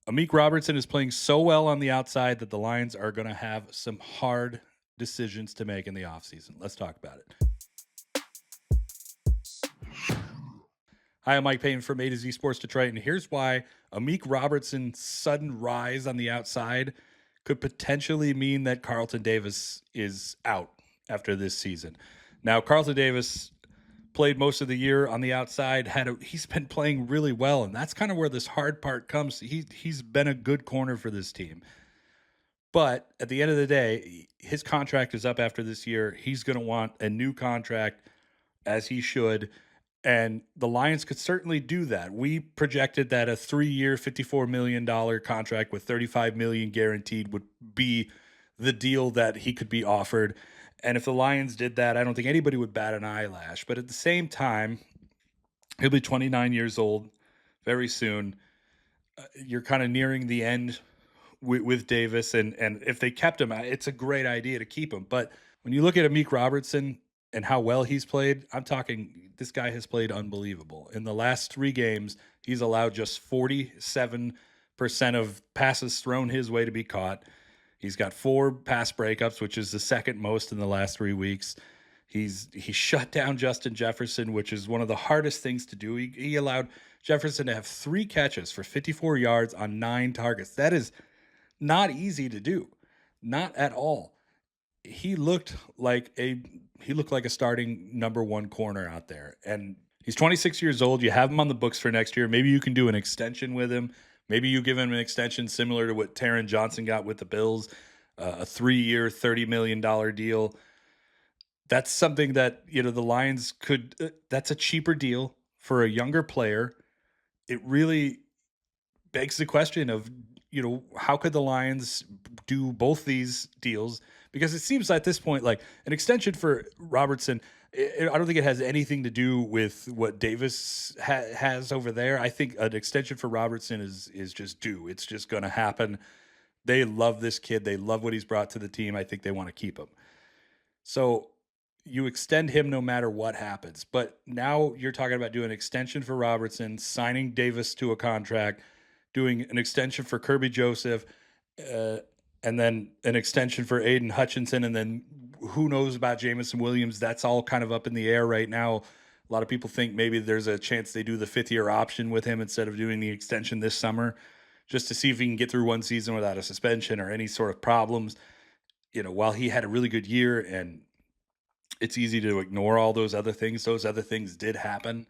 Amik Robertson is playing so well on the outside that the Lions are going to have some hard decisions to make in the offseason. Let's talk about it. Hi, I'm Mike Payton from A to Z Sports Detroit, and here's why Amik Robertson's sudden rise on the outside could potentially mean that Carlton Davis is out after this season. Now, Carlton Davis played most of the year on the outside. He's been playing really well, and that's kind of where this hard part comes. He's been a good corner for this team. But at the end of the day, his contract is up after this year. He's going to want a new contract, as he should. And the Lions could certainly do that. We projected that a 3-year, $54 million contract with $35 million guaranteed would be the deal that he could be offered. And if the Lions did that, I don't think anybody would bat an eyelash. But at the same time, he'll be 29 years old very soon. You're kind of nearing the end with Davis, and if they kept him, it's a great idea to keep him. But when you look at Amik Robertson and how well he's played, I'm talking this guy has played unbelievable. In the last 3 games, he's allowed just 47% of passes thrown his way to be caught. He's got 4 pass breakups, which is the second most in the last 3 weeks. He shut down Justin Jefferson, which is one of the hardest things to do. He allowed Jefferson to have 3 catches for 54 yards on 9 targets. That is not easy to do. Not at all. He looked like a starting number 1 corner out there. And he's 26 years old. You have him on the books for next year. Maybe you can do an extension with him. Maybe you give him an extension similar to what Taron Johnson got with the Bills, a 3-year, $30 million deal. That's something that, the Lions could that's a cheaper deal for a younger player. It really begs the question of, how could the Lions do both these deals? Because it seems at this point, like an extension for Robertson, I don't think it has anything to do with what Davis has over there. I think an extension for Robertson is just due. It's just going to happen. They love this kid. They love what he's brought to the team. I think they want to keep him. So you extend him no matter what happens. But now you're talking about doing an extension for Robertson, signing Davis to a contract, doing an extension for Kirby Joseph, uh, and then an extension for Aiden Hutchinson, and then who knows about Jamison Williams? That's all kind of up in the air right now. A lot of people think maybe there's a chance they do the 5th-year option with him instead of doing the extension this summer, just to see if he can get through one season without a suspension or any sort of problems. While he had a really good year, and it's easy to ignore all those other things did happen.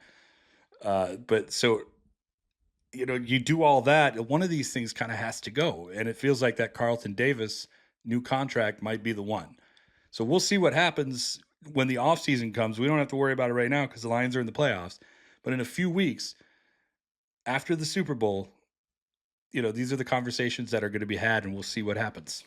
But so you do all that, one of these things kind of has to go. And it feels like that Carlton Davis new contract might be the one. So we'll see what happens when the offseason comes. We don't have to worry about it right now because the Lions are in the playoffs. But in a few weeks after the Super Bowl, these are the conversations that are going to be had, and we'll see what happens.